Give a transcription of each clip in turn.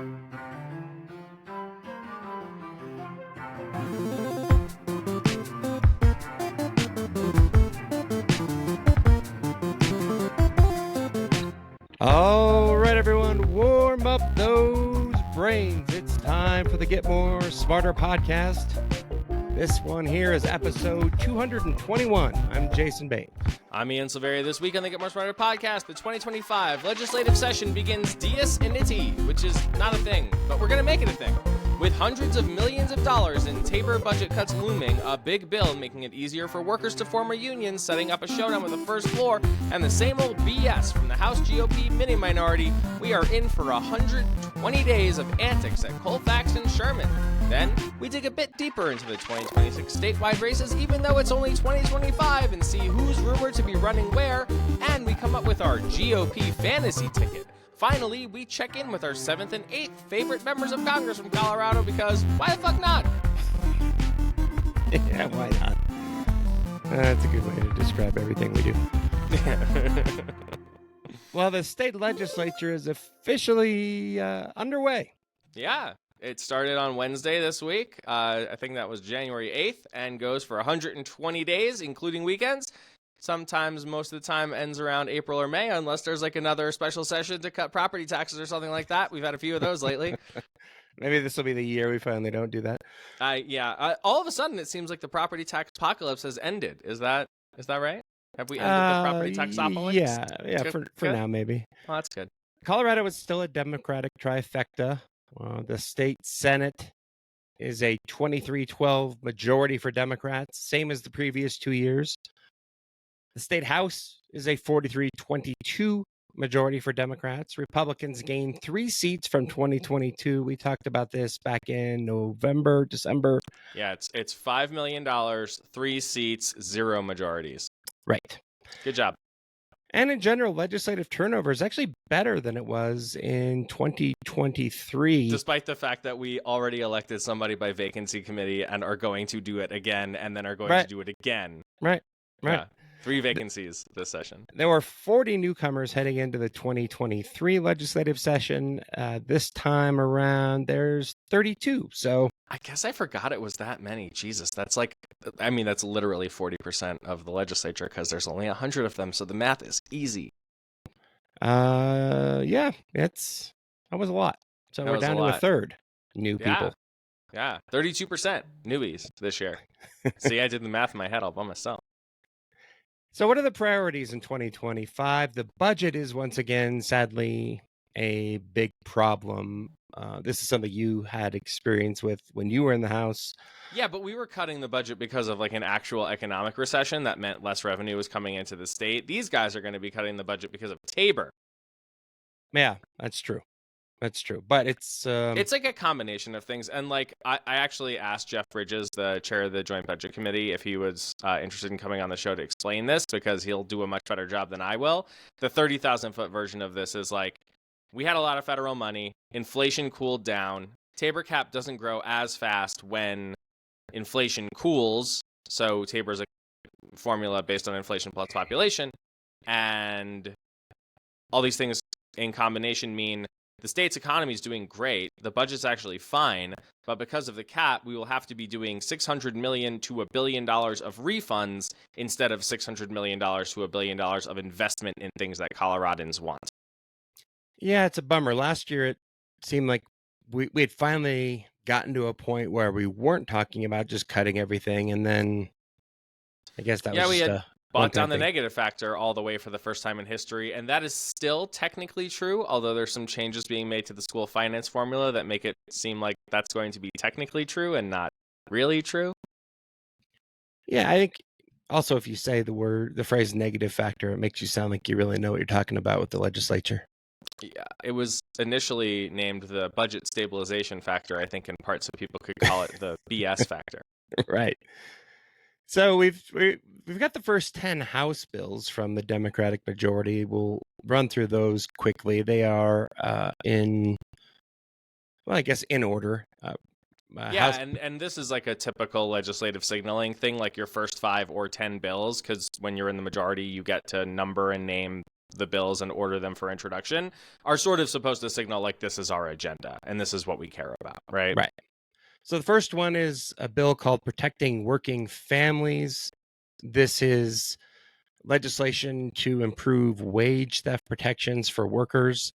All right, everyone, warm up those brains. It's time for the Get More Smarter podcast. This one here is episode 221. I'm Jason Bain. I'm Ian Silveria. This week on the Get More Smarter podcast, the 2025 legislative session begins dies initii, which is not a thing, but we're going to make it a thing. With hundreds of millions of dollars in TABOR budget cuts looming, a big bill making it easier for workers to form a union, setting up a showdown with the first floor, and the same old BS from the House GOP MiniMinority, we are in for 120 days of antics at Colfax and Sherman. Then, we dig a bit deeper into the 2026 statewide races, even though it's only 2025, and see who's rumored to be running where, and we come up with our GOP fantasy ticket. Finally, we check in with our 7th and 8th favorite members of Congress from Colorado because why the fuck not? Yeah, why not? That's a good way to describe everything we do. Well, the state legislature is officially underway. Yeah, it started on Wednesday this week. I think that was January 8th and goes for 120 days, including weekends. Sometimes, most of the time, ends around April or May, unless there's like another special session to cut property taxes or something like that. We've had a few of those lately. Maybe this will be the year we finally don't do that. All of a sudden, it seems like the property tax apocalypse has ended. Is that right? Have we ended the property taxopolis? Yeah, Good, for now, maybe. Oh, that's good. Colorado is still a Democratic trifecta. The state Senate is a 23-12 majority for Democrats, same as the previous 2 years. The state House is a 43-22 majority for Democrats. Republicans gained 3 seats from 2022. We talked about this back in November, December. Yeah, it's $5 million, 3 seats, 0 majorities. Right. Good job. And in general, legislative turnover is actually better than it was in 2023. Despite the fact that we already elected somebody by vacancy committee and are going to do it again and then are going to do it again. Right. Yeah. 3 vacancies this session. There were 40 newcomers heading into the 2023 legislative session. This time around, there's 32. So I guess I forgot it was that many. Jesus, that's literally 40% of the legislature because there's only 100 of them. So the math is easy. Yeah, that was a lot. So we're down to a third new people. Yeah, 32% newbies this year. See, I did the math in my head all by myself. So what are the priorities in 2025? The budget is once again, sadly, a big problem. This is something you had experience with when you were in the House. Yeah, but we were cutting the budget because of like an actual economic recession that meant less revenue was coming into the state. These guys are going to be cutting the budget because of TABOR. Yeah, that's true. That's true. But it's like a combination of things. And like I actually asked Jeff Bridges, the chair of the Joint Budget Committee, if he was interested in coming on the show to explain this because he'll do a much better job than I will. The 30,000-foot version of this is like, we had a lot of federal money. Inflation cooled down. TABOR cap doesn't grow as fast when inflation cools. So TABOR is a formula based on inflation plus population. And all these things in combination mean the state's economy is doing great. The budget's actually fine, but because of the cap, we will have to be doing $600 million to $1 billion of refunds instead of $600 million to $1 billion of investment in things that Coloradans want. Yeah, it's a bummer. Last year, it seemed like we had finally gotten to a point where we weren't talking about just cutting everything, and then I guess that was we just had bought down the negative factor all the way for the first time in history, and that is still technically true, although there's some changes being made to the school finance formula that make it seem like that's going to be technically true and not really true. Yeah, I think also if you say the phrase negative factor, it makes you sound like you really know what you're talking about with the legislature. Yeah, it was initially named the budget stabilization factor, I think in part, so people could call it the BS factor. Right. So we've got the first 10 House bills from the Democratic majority. We'll run through those quickly. They are in order. House... and this is like a typical legislative signaling thing, like your first 5 or 10 bills, because when you're in the majority, you get to number and name the bills and order them for introduction are sort of supposed to signal like this is our agenda and this is what we care about, right? Right. So the first one is a bill called Protecting Working Families. This is legislation to improve wage theft protections for workers.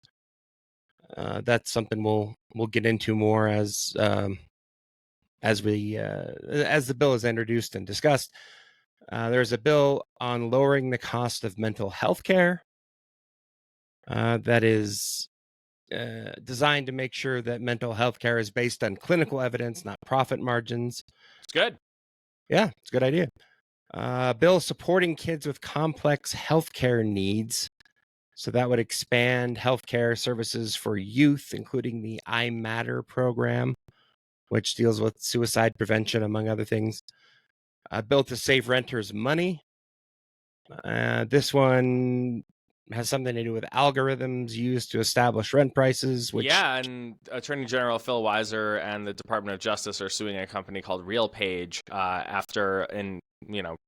That's something we'll get into more as the bill is introduced and discussed. There's a bill on lowering the cost of mental health care that is designed to make sure that mental health care is based on clinical evidence, not profit margins. It's good. Yeah, it's a good idea. Bill supporting kids with complex healthcare needs. So that would expand healthcare services for youth, including the I Matter program, which deals with suicide prevention, among other things. A bill to save renters money. This one has something to do with algorithms used to establish rent prices. And Attorney General Phil Weiser and the Department of Justice are suing a company called RealPage after, in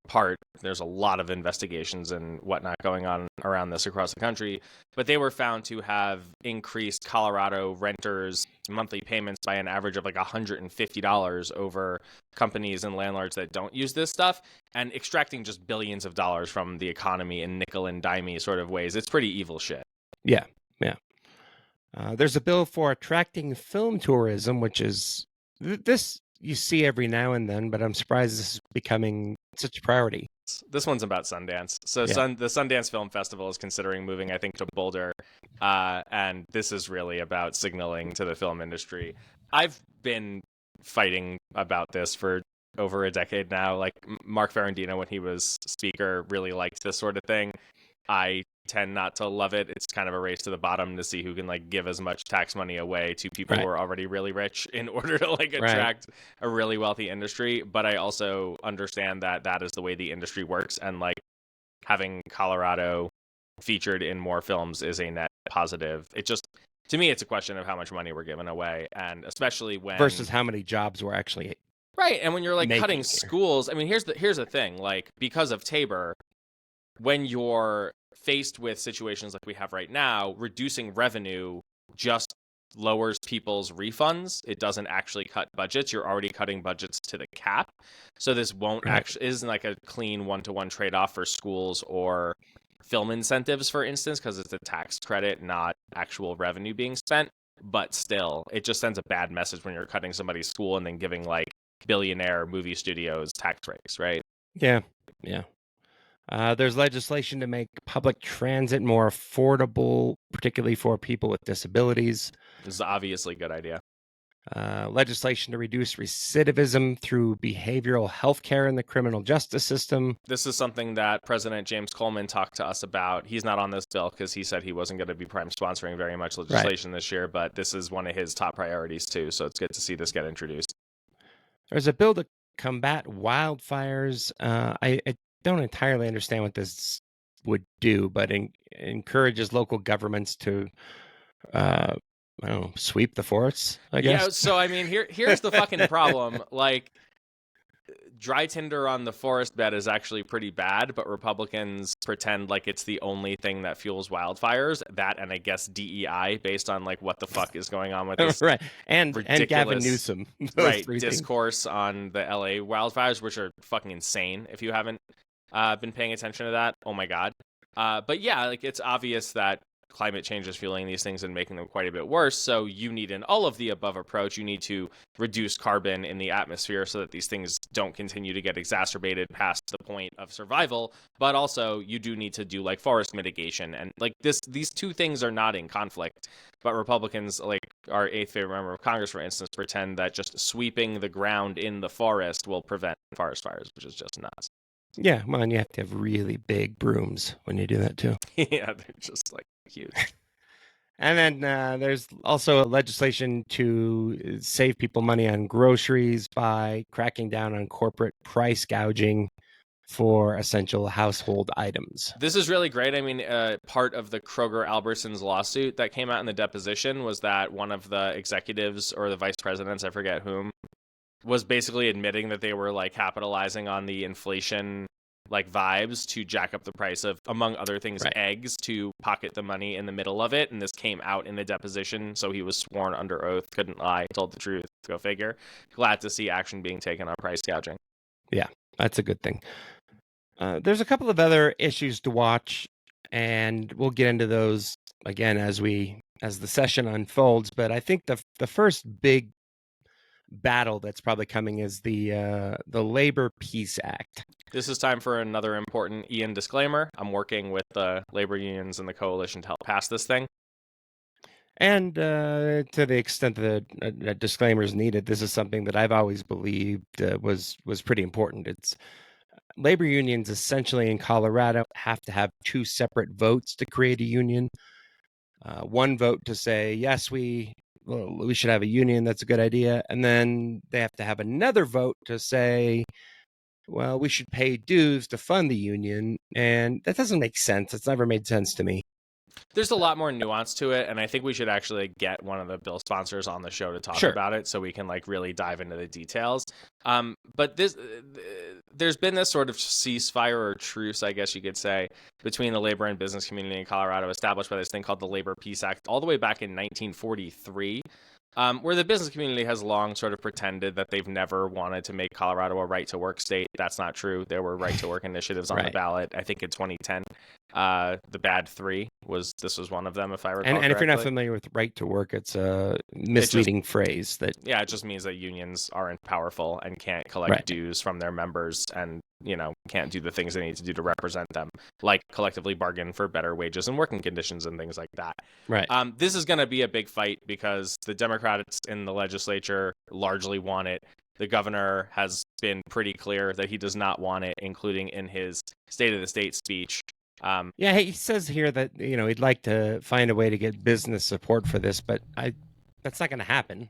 part, there's a lot of investigations and whatnot going on around this across the country, but they were found to have increased Colorado renters' monthly payments by an average of like $150 over companies and landlords that don't use this stuff, and extracting just billions of dollars from the economy in nickel and dimey sort of ways. It's pretty evil shit. Yeah. There's a bill for attracting film tourism, which is this you see every now and then, but I'm surprised this is becoming such a priority. This one's about Sundance. So the Sundance Film Festival is considering moving, I think, to Boulder. And this is really about signaling to the film industry. I've been fighting about this for over a decade now. Like Mark Ferrandino, when he was speaker, really liked this sort of thing. I tend not to love it. It's kind of a race to the bottom to see who can like give as much tax money away to people who are already really rich in order to like attract a really wealthy industry. But I also understand that that is the way the industry works, and like having Colorado featured in more films is a net positive. It just, to me, it's a question of how much money we're giving away, and especially when versus how many jobs we're actually and when you're like cutting schools. I mean, here's the thing, like because of Tabor, when you're faced with situations like we have right now, reducing revenue just lowers people's refunds. It doesn't actually cut budgets. You're already cutting budgets to the cap. So this won't actually isn't like a clean one-to-one trade-off for schools or film incentives, for instance, because it's a tax credit, not actual revenue being spent. But still, it just sends a bad message when you're cutting somebody's school and then giving like billionaire movie studios tax breaks, right? Yeah. There's legislation to make public transit more affordable, particularly for people with disabilities. This is obviously a good idea. Legislation to reduce recidivism through behavioral health care in the criminal justice system. This is something that President James Coleman talked to us about. He's not on this bill because he said he wasn't going to be prime sponsoring very much legislation this year, but this is one of his top priorities too, so it's good to see this get introduced. There's a bill to combat wildfires. I don't entirely understand what this would do, but encourages local governments to sweep the forests, I guess. Yeah, so I mean, here's the fucking problem. Like, dry tinder on the forest bed is actually pretty bad, but Republicans pretend like it's the only thing that fuels wildfires. That, and I guess DEI, based on like what the fuck is going on with this and Gavin Newsom, discourse on the LA wildfires, which are fucking insane. If you haven't been paying attention to that, oh my god. But yeah, like it's obvious that climate change is fueling these things and making them quite a bit worse. So you need an all of the above approach. You need to reduce carbon in the atmosphere so that these things don't continue to get exacerbated past the point of survival. But also you do need to do like forest mitigation, and like these two things are not in conflict. But Republicans, like our 8th favorite member of Congress, for instance, pretend that just sweeping the ground in the forest will prevent forest fires, which is just nuts. Yeah, well, and you have to have really big brooms when you do that too. Yeah, they're just like huge. And then there's also legislation to save people money on groceries by cracking down on corporate price gouging for essential household items. This is really great. I mean, part of the Kroger-Albertsons lawsuit that came out in the deposition was that one of the executives or the vice presidents, I forget whom, was basically admitting that they were like capitalizing on the inflation like vibes to jack up the price of, among other things, Right. eggs, to pocket the money in the middle of it. And this came out in the deposition, so he was sworn under oath, couldn't lie, told the truth. Go figure. Glad to see action being taken on price gouging. Yeah, that's a good thing. There's a couple of other issues to watch, and we'll get into those again as the session unfolds. But I think the first big battle that's probably coming is the Labor Peace Act. This is time for another important Ian disclaimer. I'm working with the labor unions and the coalition to help pass this thing. And to the extent that a disclaimer is needed, this is something that I've always believed was pretty important. It's labor unions essentially in Colorado have to have two separate votes to create a union. One vote to say, yes, we should have a union. That's a good idea. And then they have to have another vote to say, well, we should pay dues to fund the union. And that doesn't make sense. It's never made sense to me. There's a lot more nuance to it, and I think we should actually get one of the bill sponsors on the show to talk about it, so we can like really dive into the details. But there's been this sort of ceasefire or truce, I guess you could say, between the labor and business community in Colorado, established by this thing called the Labor Peace Act, all the way back in 1943. Where the business community has long sort of pretended that they've never wanted to make Colorado a right-to-work state. That's not true. There were right-to-work initiatives on the ballot, I think in 2010. The Bad Three was one of them, if I recall and if you're not correctly. familiar with right-to-work, it's a misleading phrase that... Yeah, it just means that unions aren't powerful and can't collect dues from their members and, can't do the things they need to do to represent them, like collectively bargain for better wages and working conditions and things like that. Right. This is going to be a big fight because the Democrats in the legislature largely want it. The governor has been pretty clear that he does not want it, including in his State of the State speech. Yeah, he says here that, he'd like to find a way to get business support for this, but that's not going to happen.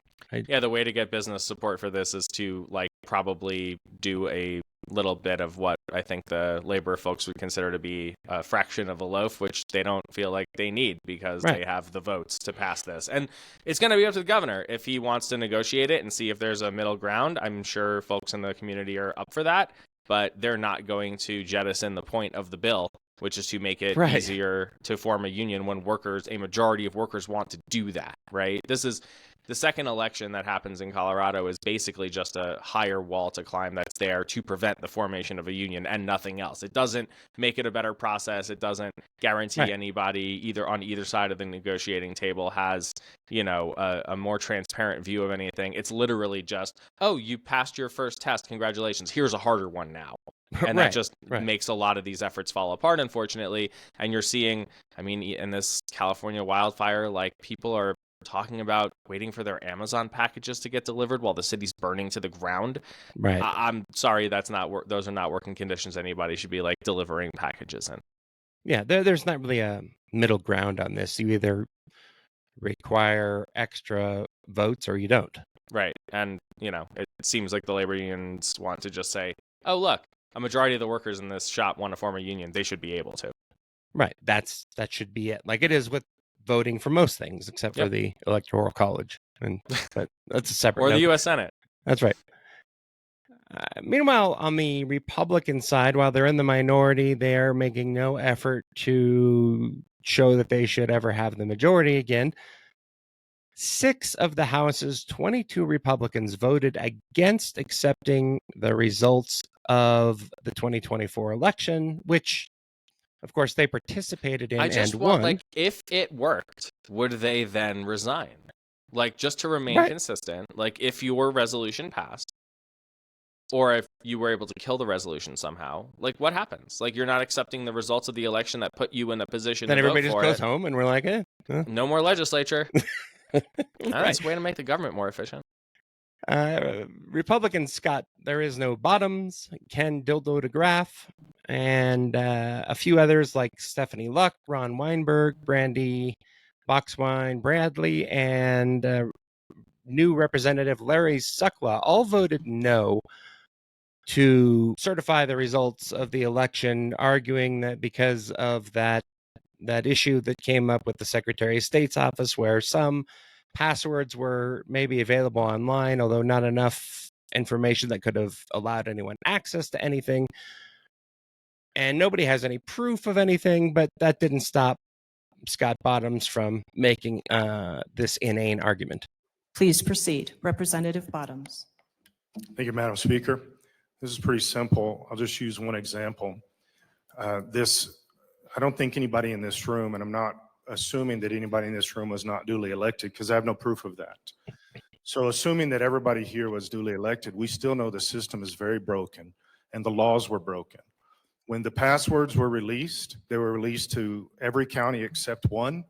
Yeah, the way to get business support for this is to probably do a little bit of what I think the labor folks would consider to be a fraction of a loaf, which they don't feel like they need because they have the votes to pass this. And it's going to be up to the governor if he wants to negotiate it and see if there's a middle ground. I'm sure folks in the community are up for that, but they're not going to jettison the point of the bill, which is to make it easier to form a union when a majority of workers want to do that, right? This is the second election that happens in Colorado is basically just a higher wall to climb that's there to prevent the formation of a union and nothing else. It doesn't make it a better process. It doesn't guarantee anybody either on either side of the negotiating table has, a more transparent view of anything. It's literally just, oh, you passed your first test. Congratulations. Here's a harder one now. And that just makes a lot of these efforts fall apart, unfortunately. And you're seeing, in this California wildfire, people are talking about waiting for their Amazon packages to get delivered while the city's burning to the ground. Right. I'm sorry, those are not working conditions anybody should be delivering packages in. Yeah, there's not really a middle ground on this. You either require extra votes or you don't. Right. And, it seems like the labor unions want to just say, oh, look, a majority of the workers in this shop want to form a union. They should be able to. Right. That should be it. Like it is with voting for most things, except for the Electoral College. And that's a separate or the note. U.S. Senate. That's right. Meanwhile, on the Republican side, while they're in the minority, they're making no effort to show that they should ever have the majority again. 6 of the House's 22 Republicans voted against accepting the results of the 2024 election, which, of course, they participated in and won. If it worked, would they then resign? Just to remain consistent, if your resolution passed, or if you were able to kill the resolution somehow, what happens? You're not accepting the results of the election that put you in the position then to everybody vote just goes home and we're like, no more legislature. That's a way to make the government more efficient. Republicans got There Is No Bottoms, Ken Dildo DeGraff, and a few others like Stephanie Luck, Ron Weinberg, Brandy Boxwine Bradley, and new Representative Larry Suckla all voted no to certify the results of the election, arguing that because of that issue that came up with the Secretary of State's office, where some passwords were maybe available online, although not enough information that could have allowed anyone access to anything. And nobody has any proof of anything, but that didn't stop Scott Bottoms from making this inane argument. Please proceed. Representative Bottoms. Thank you, Madam Speaker. This is pretty simple. I'll just use one example. I don't think anybody in this room, and I'm not assuming that anybody in this room was not duly elected because I have no proof of that. So assuming that everybody here was duly elected, we still know the system is very broken and the laws were broken. When the passwords were released, they were released to every county except one.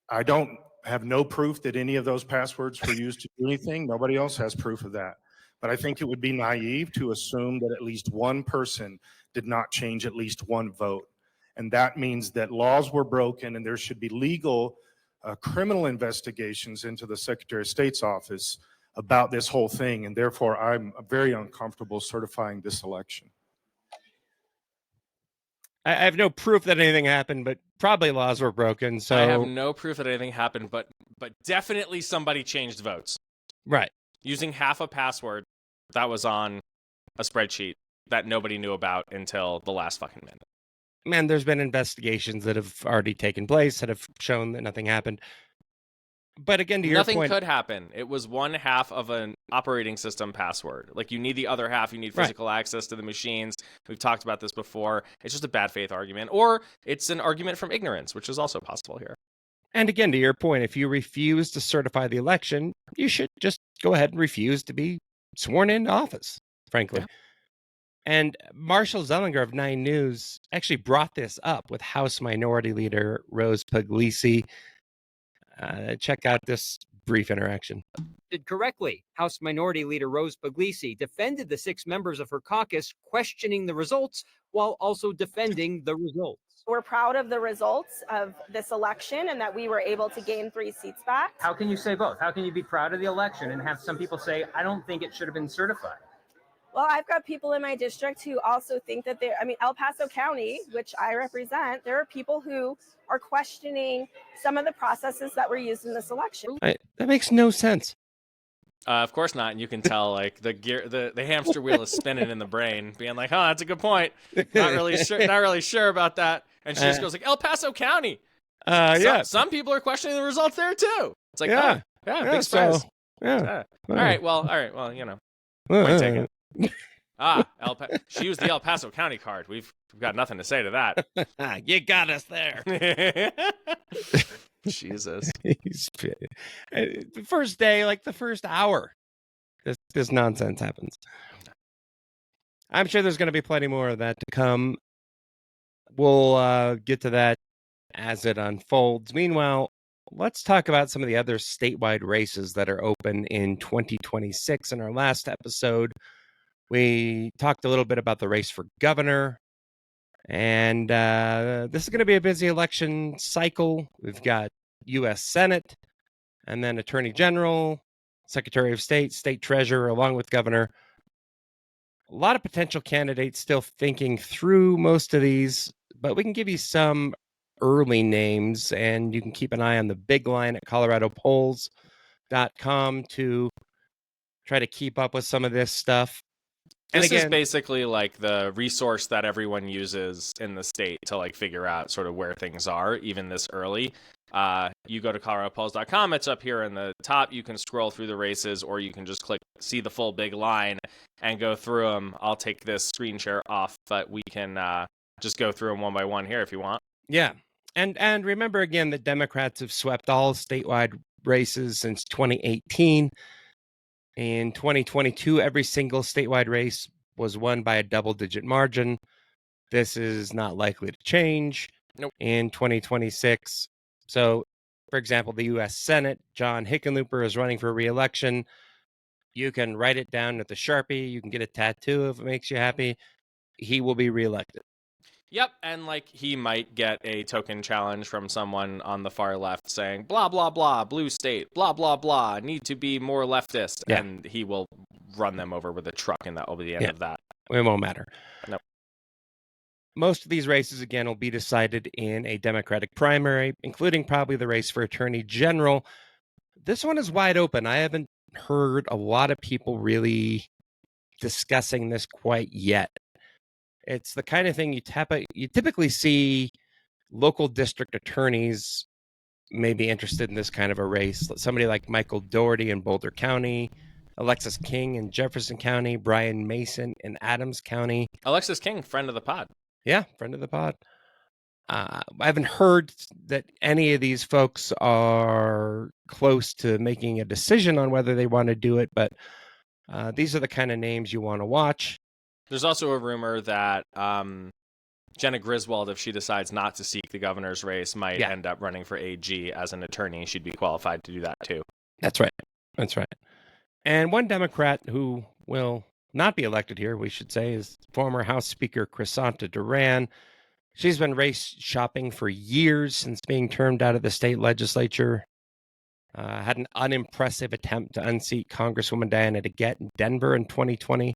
I don't have no proof that any of those passwords were used to do anything. Nobody else has proof of that. But I think it would be naive to assume that at least one person did not change at least one vote. And that means that laws were broken and there should be legal criminal investigations into the Secretary of State's office about this whole thing. And therefore, I'm very uncomfortable certifying this election. I have no proof that anything happened, but probably laws were broken. So I have no proof that anything happened, but definitely somebody changed votes. Right. Using half a password that was on a spreadsheet that nobody knew about until the last fucking minute. Man, there's been investigations that have already taken place that have shown that nothing happened. But again, to your Nothing point, could happen. It was one half of an operating system password. Like, you need the other half. You need physical access to the machines. We've talked about this before. It's just a bad faith argument. Or it's an argument from ignorance, which is also possible here. And again, to your point, if you refuse to certify the election, you should just go ahead and refuse to be sworn into office, frankly. Yeah. And Marshall Zellinger of 9 News actually brought this up with House Minority Leader Rose Puglisi. Check out this brief interaction. Did correctly. House Minority Leader Rose Puglisi defended the 6 members of her caucus questioning the results while also defending the results. We're proud of the results of this election and that we were able to gain 3 seats back. How can you say both? How can you be proud of the election and have some people say, I don't think it should have been certified? Well, I've got people in my district who also think that El Paso County, which I represent, there are people who are questioning some of the processes that were used in this election. That makes no sense. Of course not. And you can tell, like, the hamster wheel is spinning in the brain, being like, "Oh, that's a good point. Not really sure about that." And she just goes like, "El Paso County." Yeah. Some people are questioning the results there too. It's like, Yeah. Big surprise. So, yeah. All right. Well, you know. Point taken. She used the El Paso County card. We've got nothing to say to that. You got us there. Jesus. The first day, like the first hour, this nonsense happens. I'm sure there's going to be plenty more of that to come. We'll get to that as it unfolds. Meanwhile, let's talk about some of the other statewide races that are open in 2026. In our last episode, we talked a little bit about the race for governor, and this is going to be a busy election cycle. We've got U.S. Senate, and then Attorney General, Secretary of State, State Treasurer, along with governor. A lot of potential candidates still thinking through most of these, but we can give you some early names, and you can keep an eye on the big line at coloradopolls.com to try to keep up with some of this stuff. This is basically like the resource that everyone uses in the state to like figure out sort of where things are, even this early. You go to coloradopolls.com. It's up here in the top. You can scroll through the races, or you can just click see the full big line and go through them. I'll take this screen share off, but we can just go through them one by one here if you want. Yeah. And remember again that Democrats have swept all statewide races since 2018. In 2022, every single statewide race was won by a double-digit margin. This is not likely to change in 2026. So, for example, the U.S. Senate, John Hickenlooper is running for re-election. You can write it down with a Sharpie. You can get a tattoo if it makes you happy. He will be re-elected. Yep, and like he might get a token challenge from someone on the far left saying, blah, blah, blah, blue state, blah, blah, blah, need to be more leftist. Yeah. And he will run them over with a truck, and that will be the end of that. It won't matter. Nope. Most of these races, again, will be decided in a Democratic primary, including probably the race for Attorney General. This one is wide open. I haven't heard a lot of people really discussing this quite yet. It's the kind of thing you typically see local district attorneys may be interested in this kind of a race. Somebody like Michael Doherty in Boulder County, Alexis King in Jefferson County, Brian Mason in Adams County. Alexis King, friend of the pod. Yeah, friend of the pod. I haven't heard that any of these folks are close to making a decision on whether they want to do it, but these are the kind of names you want to watch. There's also a rumor that Jenna Griswold, if she decides not to seek the governor's race, might end up running for AG as an attorney. She'd be qualified to do that too. That's right. That's right. And one Democrat who will not be elected here, we should say, is former House Speaker Crisanta Duran. She's been race shopping for years since being termed out of the state legislature. Had an unimpressive attempt to unseat Congresswoman Diana DeGette in Denver in 2020.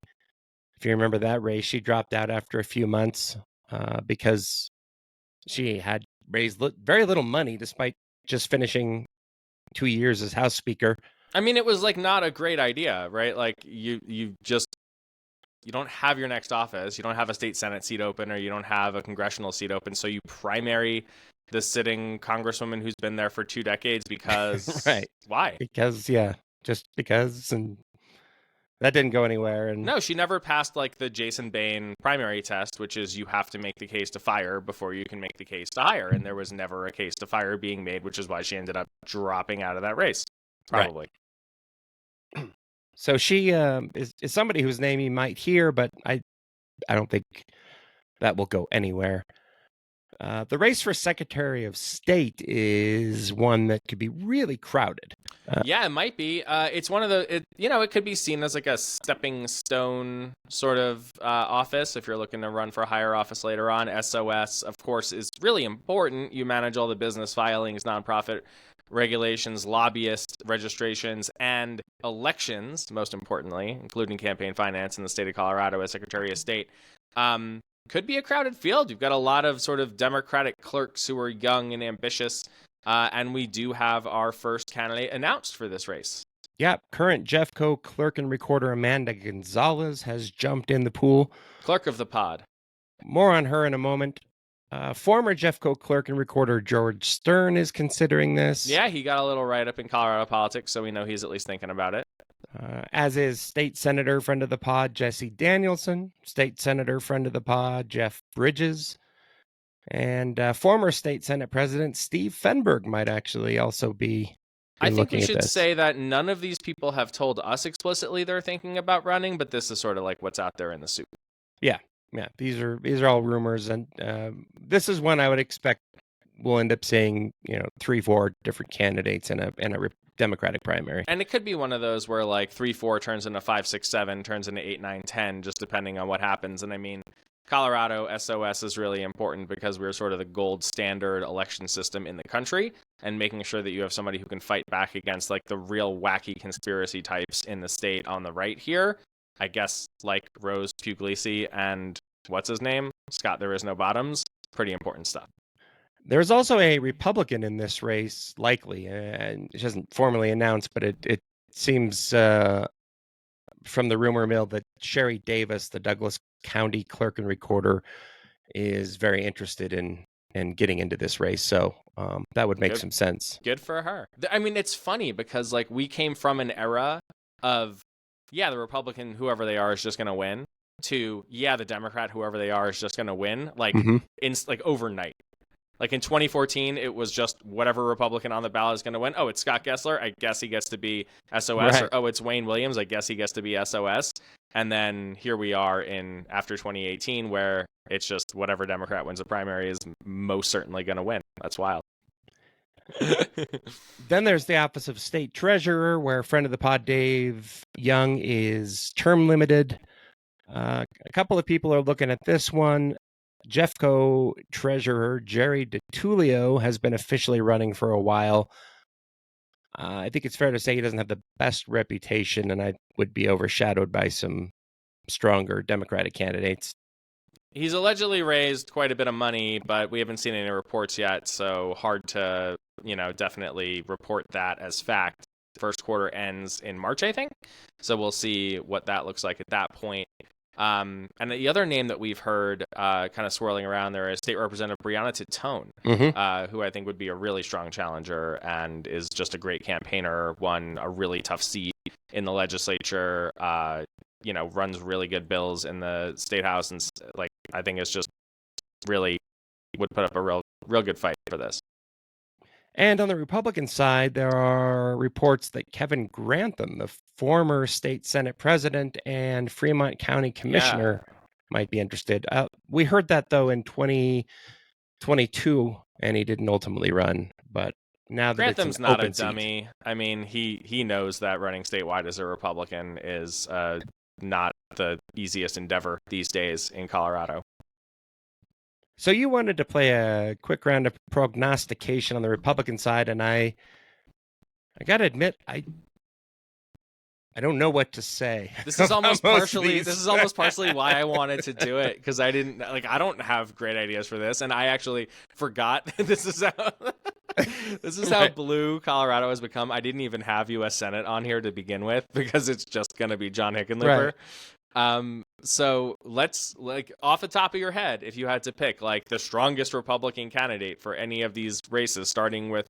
If you remember that race, she dropped out after a few months because she had raised very little money despite just finishing 2 years as House Speaker. I mean, it was like not a great idea, right? Like you don't have your next office, you don't have a state Senate seat open, or you don't have a congressional seat open, so you primary the sitting congresswoman who's been there for 2 decades because right. Why? Because just because, and that didn't go anywhere. And no, she never passed like the Jason Bain primary test, which is you have to make the case to fire before you can make the case to hire, and there was never a case to fire being made, which is why she ended up dropping out of that race, probably. Right. So she is somebody whose name you might hear, but I don't think that will go anywhere. The race for Secretary of State is one that could be really crowded. Yeah, it might be. It's one of it could be seen as like a stepping stone sort of office if you're looking to run for a higher office later on. SOS, of course, is really important. You manage all the business filings, nonprofit regulations, lobbyist registrations, and elections, most importantly, including campaign finance in the state of Colorado as Secretary of State. Could be a crowded field. You've got a lot of sort of Democratic clerks who are young and ambitious, and we do have our first candidate announced for this race. Yeah, current Jeffco clerk and recorder Amanda Gonzalez has jumped in the pool. Clerk of the pod. More on her in a moment. Former Jeffco clerk and recorder George Stern is considering this. Yeah, he got a little write-up in Colorado politics, so we know he's at least thinking about it. As is state senator, friend of the pod, Jesse Danielson, state senator, friend of the pod, Jeff Bridges, and former state Senate president Steve Fenberg might actually also be. I think we should say that none of these people have told us explicitly they're thinking about running, but this is sort of like what's out there in the soup. Yeah. These are all rumors, and this is one I would expect we'll end up seeing 3-4 different candidates in a Democratic primary. And it could be one of those where like 3-4 turns into 5-6-7, turns into 8-9-10, just depending on what happens. And I mean, Colorado SOS is really important because we're sort of the gold standard election system in the country, and making sure that you have somebody who can fight back against like the real wacky conspiracy types in the state on the right here. I guess like Rose Puglisi and what's his name? Scott There Is No Bottoms. Pretty important stuff. There's also a Republican in this race, likely, and it hasn't formally announced, but it seems from the rumor mill that Sherry Davis, the Douglas County clerk and recorder, is very interested in getting into this race. So that would make some sense. Good for her. I mean, it's funny because like we came from an era of, yeah, the Republican, whoever they are, is just going to win, to, yeah, the Democrat, whoever they are, is just going to win, like like overnight. Like in 2014, it was just whatever Republican on the ballot is going to win. Oh, it's Scott Gessler. I guess he gets to be SOS. Right. Or, oh, it's Wayne Williams. I guess he gets to be SOS. And then here we are after 2018, where it's just whatever Democrat wins the primary is most certainly going to win. That's wild. Then there's the office of state treasurer, where friend of the pod Dave Young is term limited. A couple of people are looking at this one. Jeffco treasurer Jerry DiTullio has been officially running for a while. I think it's fair to say he doesn't have the best reputation, and I would be overshadowed by some stronger Democratic candidates. He's allegedly raised quite a bit of money, but we haven't seen any reports yet, so hard to, definitely report that as fact. First quarter ends in March, I think. So we'll see what that looks like at that point. And the other name that we've heard kind of swirling around there is State Representative Brianna Titone, who I think would be a really strong challenger and is just a great campaigner, won a really tough seat in the legislature, runs really good bills in the state house, and I think it's just really would put up a real good fight for this. And on the Republican side, there are reports that Kevin Grantham, the former state Senate president and Fremont County commissioner, might be interested. We heard that, though, in 2022, and he didn't ultimately run. But now that Grantham's it's an not open a dummy. seat. I mean, he knows that running statewide as a Republican is not the easiest endeavor these days in Colorado. So you wanted to play a quick round of prognostication on the Republican side, and I got to admit, I don't know what to say. This is almost about most of partially these. why I wanted to do it, because I don't have great ideas for this, and I actually forgot this is how Right. blue Colorado has become. I didn't even have U.S. Senate on here to begin with because it's just going to be John Hickenlooper. So let's, off the top of your head, if you had to pick the strongest Republican candidate for any of these races, starting with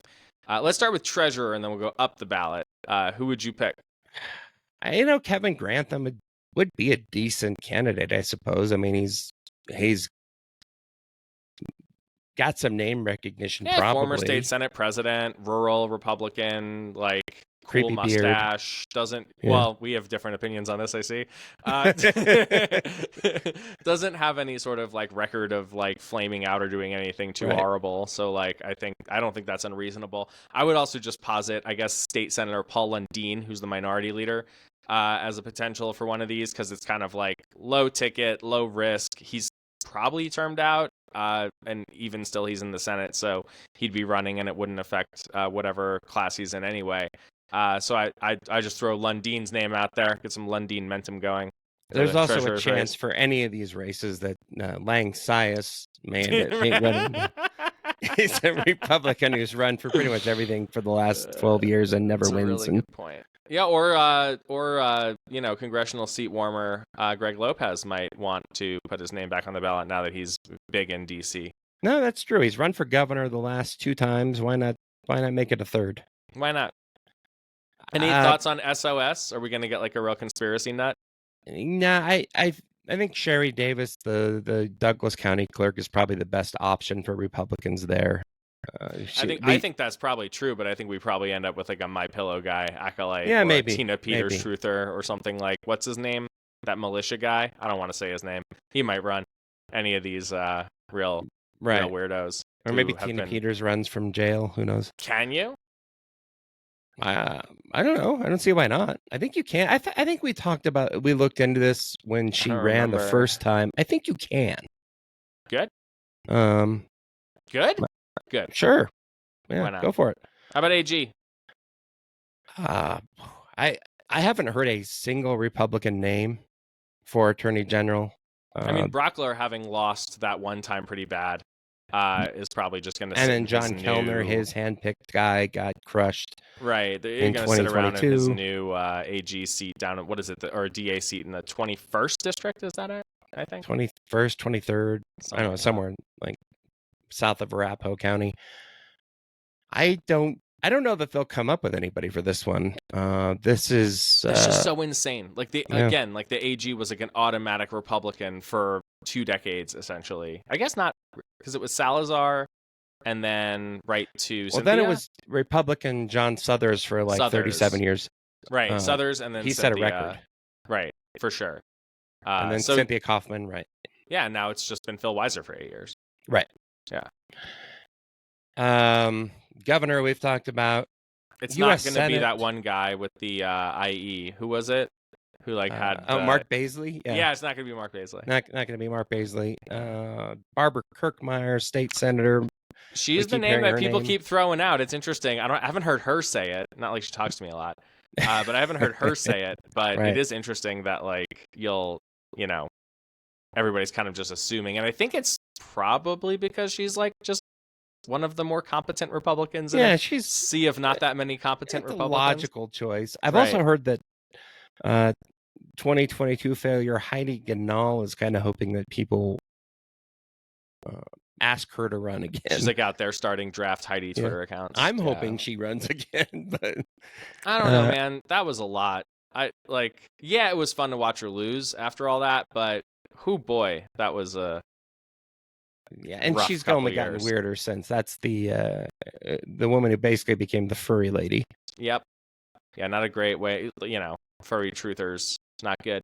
let's start with treasurer and then we'll go up the ballot. Who would you pick? Kevin Grantham would be a decent candidate, I suppose. I mean, he's got some name recognition, probably. Former state Senate president, rural Republican, cool Creepy beard. mustache. Doesn't well, we have different opinions on this, I see. Doesn't have any sort of record of flaming out or doing anything too horrible. So I don't think that's unreasonable. I would also just posit, I guess, State Senator Paul Lundeen, who's the minority leader, as a potential for one of these, because it's kind of low ticket, low risk. He's probably termed out. And even still, he's in the Senate, so he'd be running, and it wouldn't affect whatever class he's in anyway. So I just throw Lundeen's name out there, get some Lundeen momentum going. There's the also a treasurer's chance race. for any of these races that Lang Sias may end up running. He's a Republican who's run for pretty much everything for the last 12 years and never That's a wins. really good point. Yeah, or congressional seat warmer Greg Lopez might want to put his name back on the ballot now that he's big in DC. No, that's true. He's run for governor the last 2 times. Why not make it a third? Why not? Any thoughts on SOS? Are we going to get a real conspiracy nut? Nah, I think Sherry Davis, the Douglas County clerk, is probably the best option for Republicans there. I think that's probably true, but I think we probably end up with a My Pillow guy, acolyte, Yeah, or maybe, a Tina Peters maybe. truther, or something what's his name? That militia guy? I don't want to say his name. He might run any of these real weirdos. Or maybe Tina Peters runs from jail. Who knows? Can you? I don't know. I don't see why not. I think you can. I think we looked into this when she ran the first time. I think you can. Good. Good. Sure. Yeah, Why not? go for it. How about AG? I haven't heard a single Republican name for Attorney General. I mean, Brockler, having lost that one time pretty bad, is probably just going to. And then John Kellner, his handpicked guy, got crushed. Right, they're in going to sit around in his 2022. new AG seat down at, what is it, or DA seat in the 21st district? Is that it? I think 21st, 23rd. I don't know, somewhere south of Arapahoe County. I don't know that they'll come up with anybody for this one. This is it's just so insane. Again, the AG was an automatic Republican for 2 decades, essentially. I guess not, because it was Salazar, and then right to Cynthia. Then it was Republican John Suthers for 37 years. Right, Suthers, and then he Cynthia. set a record. Right, for sure. And then Cynthia Kaufman, right? Yeah, now it's just been Phil Weiser for 8 years. Right. Yeah. Governor, we've talked about. It's US not going to be Senate. that one guy with the IE. Who was it? Who had Mark Baisley? Yeah, it's not going to be Mark Baisley. Not going to be Mark Baisley. Barbara Kirkmeyer, state senator. She's the name that people keep throwing out. It's interesting. I haven't heard her say it. Not like she talks to me a lot, but I haven't heard her say it. But Right. It is interesting that everybody's kind of just assuming, and I think it's probably because she's just one of the more competent Republicans. Yeah, she's sea of not that many competent it's a Republicans. logical choice. I've also heard that 2022 failure, Heidi Ganahl is kind of hoping that people ask her to run again. She's like out there starting draft Heidi Twitter accounts. I'm Yeah. hoping she runs again, but I don't know, man. That was a lot. It was fun to watch her lose after all that, but boy, that was a and rough she's couple only gotten years. weirder since. That's the woman who basically became the furry lady. Yep. Yeah, not a great way. Furry truthers, not good.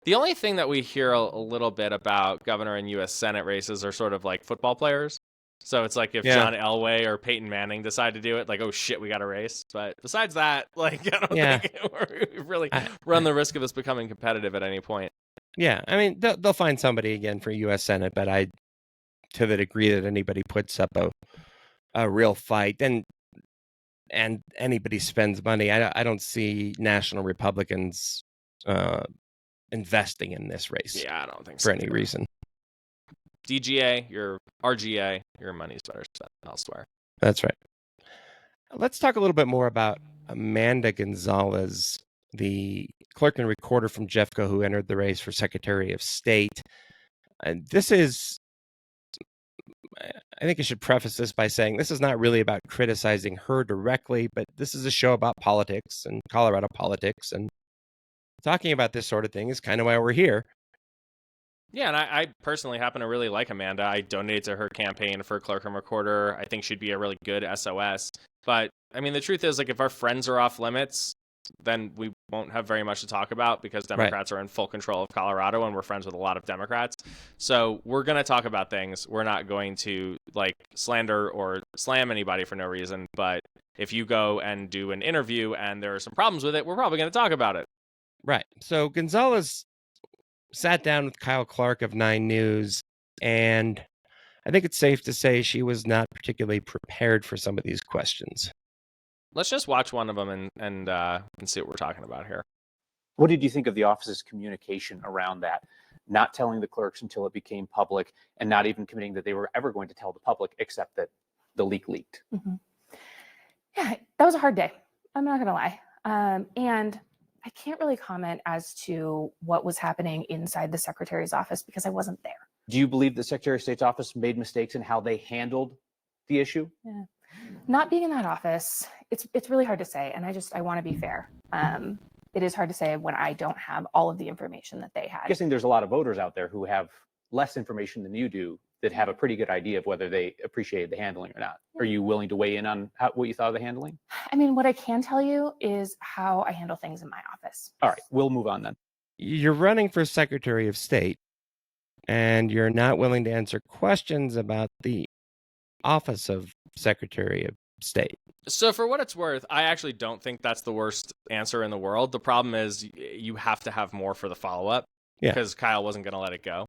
The only thing that we hear a little bit about governor and U.S. Senate races are sort of like football players. So it's like if John Elway or Peyton Manning decide to do it, like, oh shit, we got a race. But besides that, like, I don't think we really run the risk of this becoming competitive at any point. Yeah, I mean, they'll find somebody again for U.S. Senate, but to the degree that anybody puts up a real fight and anybody spends money, I don't see national Republicans investing in this race. Yeah, I don't think for so any reason. DGA, your RGA, your money's better spent elsewhere. That's right. Let's talk a little bit more about Amanda Gonzalez, the clerk and recorder from Jeffco who entered the race for Secretary of State. And this is, I think I should preface this by saying this is not really about criticizing her directly, but this is a show about politics and Colorado politics. And talking about this sort of thing is kind of why we're here. Yeah, and I personally happen to really like Amanda. I donated to her campaign for clerk and recorder. I think she'd be a really good SOS. But, I mean, the truth is, like, if our friends are off limits, then we won't have very much to talk about because Democrats are in full control of Colorado and we're friends with a lot of Democrats. So we're going to talk about things. We're not going to, like, slander or slam anybody for no reason. But if you go and do an interview and there are some problems with it, we're probably going to talk about it. Right. So Gonzalez sat down with Kyle Clark of 9 News, and I think it's safe to say she was not particularly prepared for some of these questions. Let's just watch one of them and see what we're talking about here. What did you think of the office's communication around that? Not telling the clerks until it became public and not even committing that they were ever going to tell the public except that the leak leaked. Mm-hmm. Yeah, that was a hard day. I'm not going to lie. And I can't really comment as to what was happening inside the secretary's office because I wasn't there. Do you believe the Secretary of State's office made mistakes in how they handled the issue? Yeah. Not being in that office, it's really hard to say. And I want to be fair. It is hard to say when I don't have all of the information that they had. I'm guessing there's a lot of voters out there who have less information than you do that have a pretty good idea of whether they appreciated the handling or not. Yeah. Are you willing to weigh in on what you thought of the handling? I mean, what I can tell you is how I handle things in my office. All right, we'll move on then. You're running for Secretary of State, and you're not willing to answer questions about the office of Secretary of State. So for what it's worth, I actually don't think that's the worst answer in the world. The problem is you have to have more for the follow-up because Kyle wasn't going to let it go.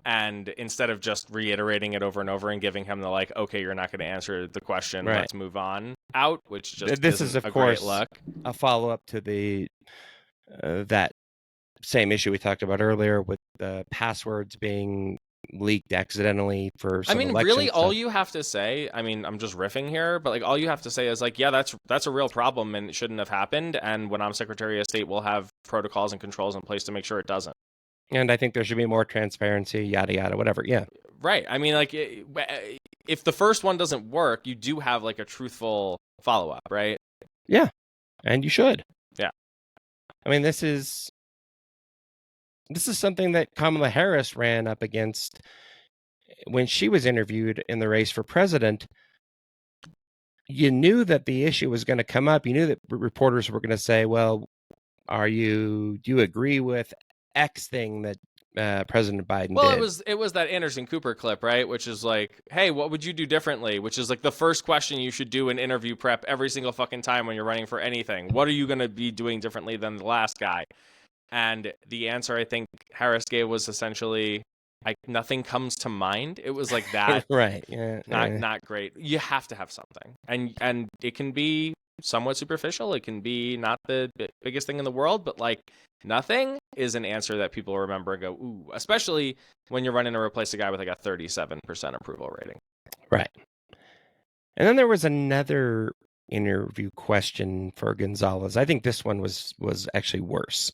And instead of just reiterating it over and over and giving him the like, okay, you're not going to answer the question, let's move on out, which just this is of course great luck. A follow-up to the that same issue we talked about earlier with the passwords being leaked accidentally for some really all you have to say, I'm just riffing here, but like all you have to say is like, yeah, that's a real problem and it shouldn't have happened. And when I'm Secretary of State, we'll have protocols and controls in place to make sure it doesn't. And I think there should be more transparency, yada, yada, whatever. Yeah. Right. I mean, like, if the first one doesn't work, you do have, like, a truthful follow-up, right? Yeah. And you should. Yeah. I mean, this is something that Kamala Harris ran up against when she was interviewed in the race for president. You knew that the issue was going to come up. You knew that reporters were going to say, well, do you agree with X thing that President Biden did? Well, it was that Anderson Cooper clip, right? Which is like, hey, what would you do differently? Which is like the first question you should do in interview prep every single fucking time when you're running for anything. What are you going to be doing differently than the last guy? And the answer I think Harris gave was essentially, like, nothing comes to mind. It was like that. Right. Yeah. Not great. You have to have something. And it can be somewhat superficial. It can be not the biggest thing in the world, but like nothing is an answer that people remember and go, ooh, especially when you're running to replace a guy with like a 37% approval rating. Right. And then there was another interview question for Gonzalez. I think this one was actually worse.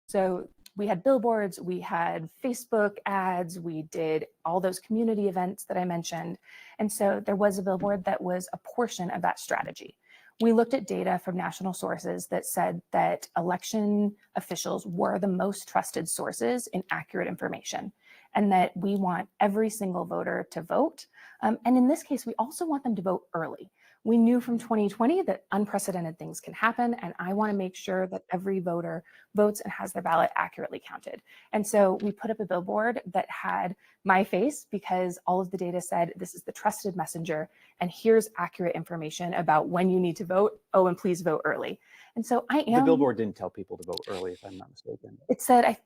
So we had billboards, we had Facebook ads, we did all those community events that I mentioned. And so there was a billboard that was a portion of that strategy. We looked at data from national sources that said that election officials were the most trusted sources in accurate information, and that we want every single voter to vote. And in this case, we also want them to vote early. We knew from 2020 that unprecedented things can happen, and I want to make sure that every voter votes and has their ballot accurately counted. And so we put up a billboard that had my face, because all of the data said this is the trusted messenger, and here's accurate information about when you need to vote. Oh, and please vote early. And so I am. The billboard didn't tell people to vote early, if I'm not mistaken. It said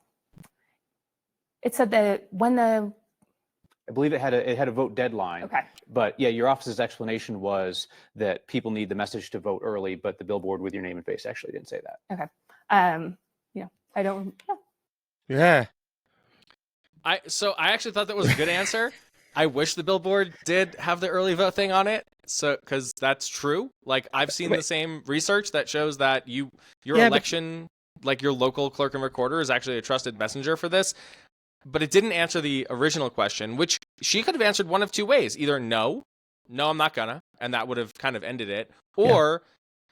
that when the. I believe it had a vote deadline. Okay. But yeah, your office's explanation was that people need the message to vote early, but the billboard with your name and face actually didn't say that. Okay. I don't. Yeah. I actually thought that was a good answer. I wish the billboard did have the early vote thing on it. So, because that's true. Like, I've seen the same research that shows that your election, like your local clerk and recorder, is actually a trusted messenger for this. But it didn't answer the original question, which she could have answered one of two ways. Either no, I'm not gonna, and that would have kind of ended it. Or,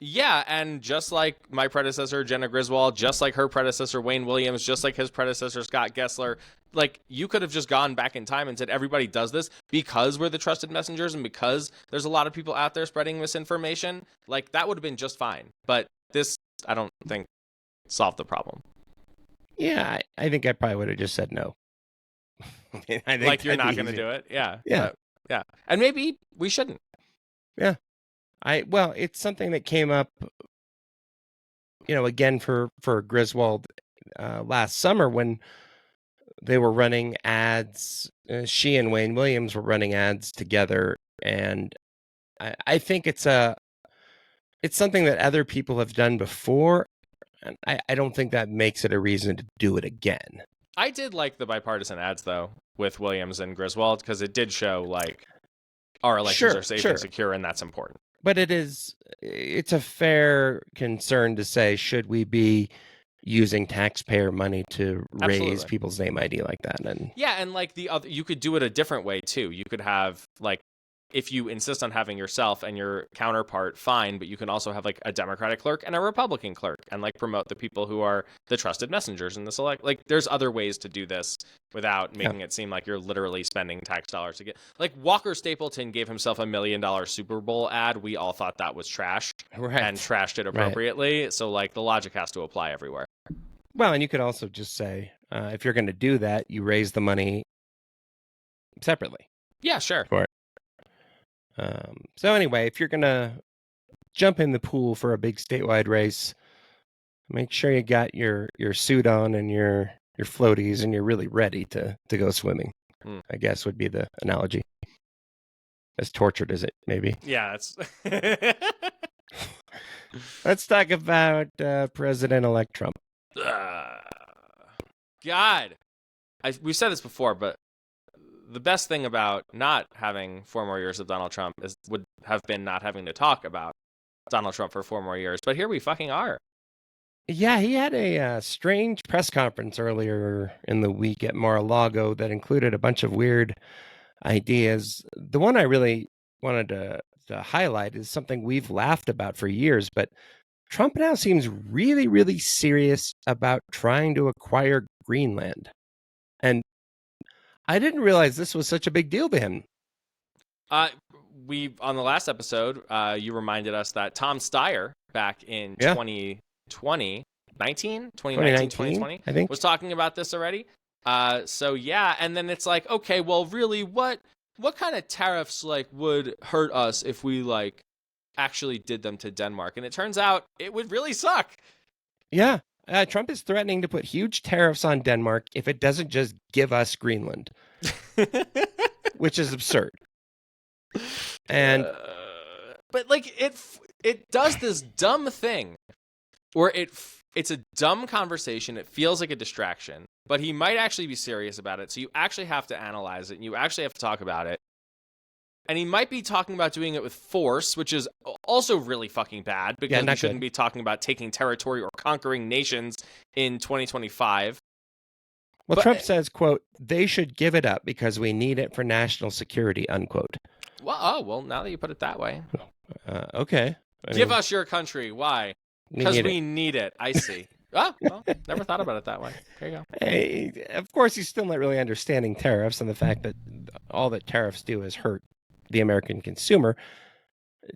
yeah, and just like my predecessor, Jenna Griswold, just like her predecessor, Wayne Williams, just like his predecessor, Scott Gessler, like, you could have just gone back in time and said, everybody does this because we're the trusted messengers and because there's a lot of people out there spreading misinformation. Like, that would have been just fine. But this, I don't think, solved the problem. Yeah, I think I probably would have just said no. I think like, you're that'd not be going to easier. do it. Yeah. Yeah. Yeah. And maybe we shouldn't. Yeah. Well, it's something that came up, again for Griswold last summer when they were running ads. She and Wayne Williams were running ads together, and I think it's something that other people have done before, and I don't think that makes it a reason to do it again. I did like the bipartisan ads, though, with Williams and Griswold, because it did show, like, our elections are safe and secure, and that's important. But it's a fair concern to say, should we be using taxpayer money to raise people's name ID like that? And yeah, and like you could do it a different way too. You could have, like, if you insist on having yourself and your counterpart, fine, but you can also have like a Democratic clerk and a Republican clerk, and like promote the people who are the trusted messengers in this like there's other ways to do this without making it seem like you're literally spending tax dollars to get, like, Walker Stapleton gave himself $1 million Super Bowl ad. We all thought that was trash and trashed it appropriately. Right. So like the logic has to apply everywhere. Well, and you could also just say, if you're going to do that, you raise the money separately. Yeah, sure. For it. So anyway, if you're going to jump in the pool for a big statewide race, make sure you got your suit on and your floaties and you're really ready to go swimming, I guess would be the analogy. As tortured as it may be. Yeah, it's... Let's talk about President-elect Trump. God. We've said this before, but the best thing about not having 4 more years of Donald Trump would have been not having to talk about Donald Trump for 4 more years. But here we fucking are. Yeah, he had a strange press conference earlier in the week at Mar-a-Lago that included a bunch of weird ideas. The one I really wanted to highlight is something we've laughed about for years, but Trump now seems really, really serious about trying to acquire Greenland. And I didn't realize this was such a big deal to him. We on the last episode, you reminded us that Tom Steyer back in 2020, I think, was talking about this already. So yeah, and then it's like, okay, well, really, what kind of tariffs like would hurt us if we like actually did them to Denmark? And it turns out it would really suck. Yeah. Trump is threatening to put huge tariffs on Denmark if it doesn't just give us Greenland, which is absurd. And but like it does this dumb thing where it's a dumb conversation. It feels like a distraction, but he might actually be serious about it. So you actually have to analyze it and you actually have to talk about it. and he might be talking about doing it with force, which is also really fucking bad because we shouldn't be talking about taking territory or conquering nations in 2025. Well, Trump says, quote, they should give it up because we need it for national security, unquote. Well, now that you put it that way. Okay. Give us your country. Why? Because we need it. I see. Oh, well, never thought about it that way. There you go. Hey, of course, he's still not really understanding tariffs and the fact that all that tariffs do is hurt the American consumer.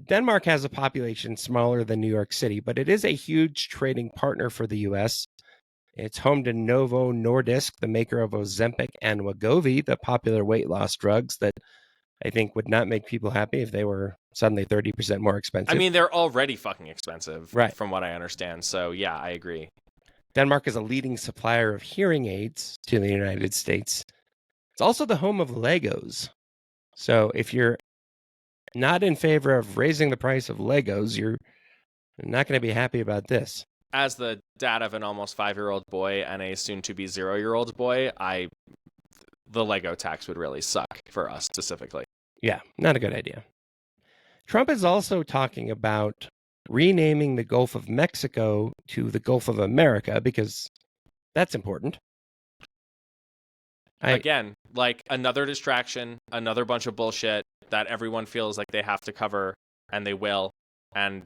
Denmark has a population smaller than New York City, but it is a huge trading partner for the U.S. It's home to Novo Nordisk, the maker of Ozempic and Wegovy, the popular weight loss drugs that I think would not make people happy if they were suddenly 30% more expensive. I mean, they're already fucking expensive, right? From what I understand. So, yeah, I agree. Denmark is a leading supplier of hearing aids to the United States. It's also the home of Legos. So if you're not in favor of raising the price of Legos, you're not going to be happy about this. As the dad of an almost 5-year-old boy and a soon-to-be 0-year-old boy, the Lego tax would really suck for us specifically. Yeah, not a good idea. Trump is also talking about renaming the Gulf of Mexico to the Gulf of America because that's important. Again, like another distraction, another bunch of bullshit that everyone feels like they have to cover, and they will. And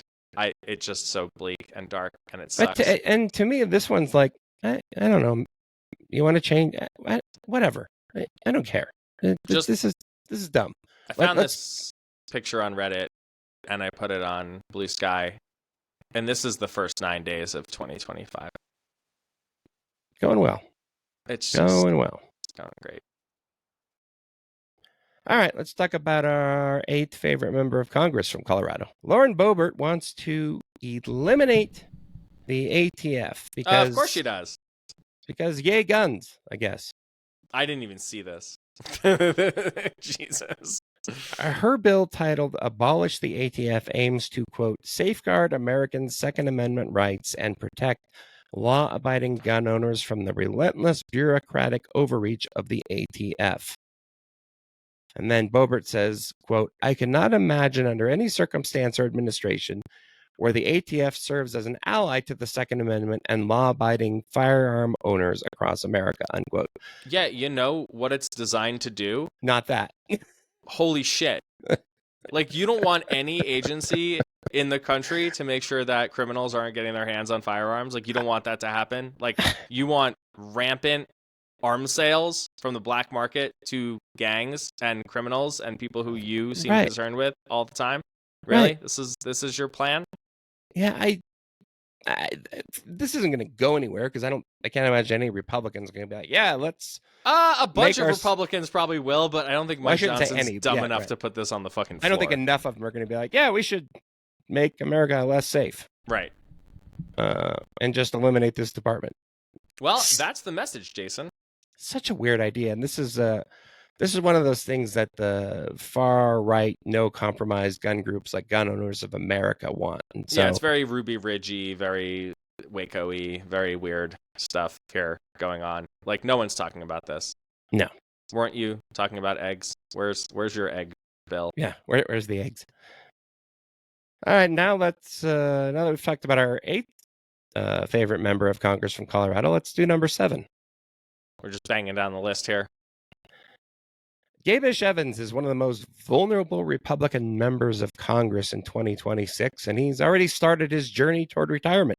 it's just so bleak and dark, and it sucks. And to me, this one's like, I don't know. You want to change? Whatever. I don't care. This is dumb. I found this picture on Reddit, and I put it on Blue Sky, and this is the first 9 days of 2025. Going well. It's going well. It's going great. All right, let's talk about our 8th favorite member of Congress from Colorado. Lauren Boebert wants to eliminate the ATF because of course she does. Because yay guns, I guess. I didn't even see this. Jesus. Her bill titled Abolish the ATF aims to, quote, safeguard Americans' Second Amendment rights and protect law-abiding gun owners from the relentless bureaucratic overreach of the ATF. And then Boebert says, quote, I cannot imagine under any circumstance or administration where the ATF serves as an ally to the Second Amendment and law-abiding firearm owners across America, unquote. Yeah, you know what it's designed to do? Not that. Holy shit. Like, you don't want any agency in the country to make sure that criminals aren't getting their hands on firearms. Like, you don't want that to happen. Like, you want rampant arms sales from the black market to gangs and criminals and people who you seem concerned with all the time. Really? Right. This is your plan? Yeah, this isn't going to go anywhere because I can't imagine any Republicans are going to be like, yeah, let's. A bunch of Republicans probably will, but I don't think Mike Johnson's dumb enough to put this on the fucking floor. I don't think enough of them are going to be like, yeah, we should make America less safe. Right. And just eliminate this department. Well, that's the message, Jason. Such a weird idea, and this is one of those things that the far right, no compromise gun groups like Gun Owners of America want. And so, yeah, it's very Ruby Ridge-y, very Waco-y, very weird stuff here going on. Like, no one's talking about this. No. Weren't you talking about eggs? Where's your egg bill? Yeah, where's the eggs? All right, now let's now that we've talked about our 8th favorite member of Congress from Colorado, let's do number 7. We're just banging down the list here. Gabish Evans is one of the most vulnerable Republican members of Congress in 2026, and he's already started his journey toward retirement.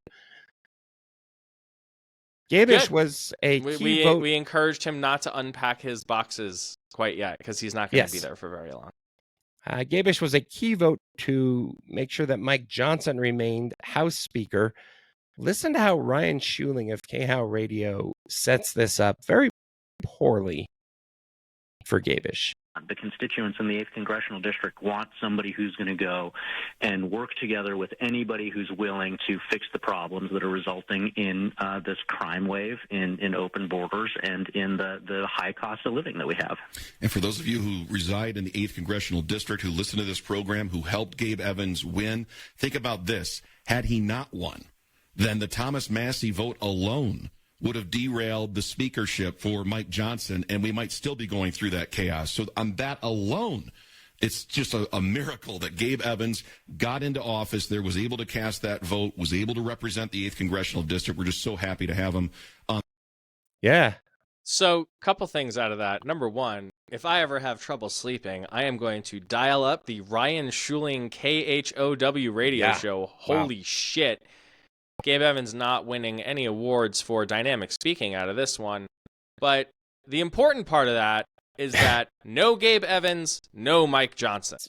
Gabish was a key vote. We encouraged him not to unpack his boxes quite yet because he's not going to be there for very long. Gabish was a key vote to make sure that Mike Johnson remained House Speaker. Listen to how Ryan Schuling of KHOW Radio sets this up very poorly for Gabish. The constituents in the 8th Congressional District want somebody who's going to go and work together with anybody who's willing to fix the problems that are resulting in this crime wave, in open borders, and in the high cost of living that we have. And for those of you who reside in the 8th Congressional District, who listen to this program, who helped Gabe Evans win, think about this. Had he not won, then the Thomas Massie vote alone would have derailed the speakership for Mike Johnson, and we might still be going through that chaos. So on that alone, It's just a miracle that Gabe Evans got into office there, was able to cast that vote, was able to represent the 8th Congressional District. We're just so happy to have him on. Yeah. So, couple things out of that. Number one, if I ever have trouble sleeping, I am going to dial up the Ryan Schuling KHOW radio show. Holy shit. Gabe Evans not winning any awards for dynamic speaking out of this one. But the important part of that is that no Gabe Evans, no Mike Johnson.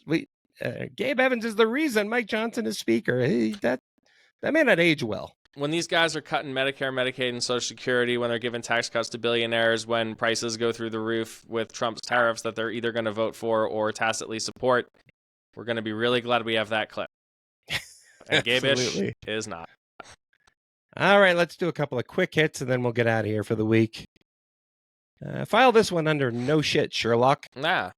Gabe Evans is the reason Mike Johnson is speaker. That may not age well. When these guys are cutting Medicare, Medicaid, and Social Security, when they're giving tax cuts to billionaires, when prices go through the roof with Trump's tariffs that they're either going to vote for or tacitly support, we're going to be really glad we have that clip. And Gabe-ish is not. All right, let's do a couple of quick hits, and then we'll get out of here for the week. File this one under no shit, Sherlock. Nah.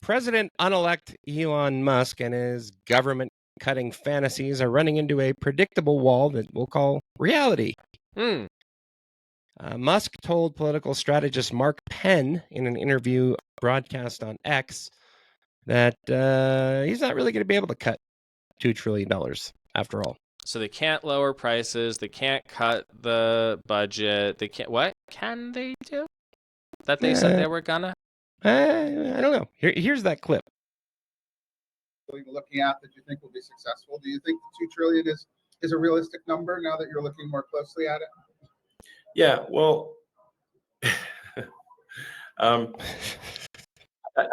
President-elect Elon Musk and his government-cutting fantasies are running into a predictable wall that we'll call reality. Musk told political strategist Mark Penn in an interview broadcast on X that he's not really going to be able to cut $2 trillion after all. So they can't lower prices. They can't cut the budget. They can't. What can they do? That they said they were gonna. I don't know. Here's that clip. Looking at that you think will be successful. Do you think the $2 trillion is a realistic number now that you're looking more closely at it? Yeah. Well, I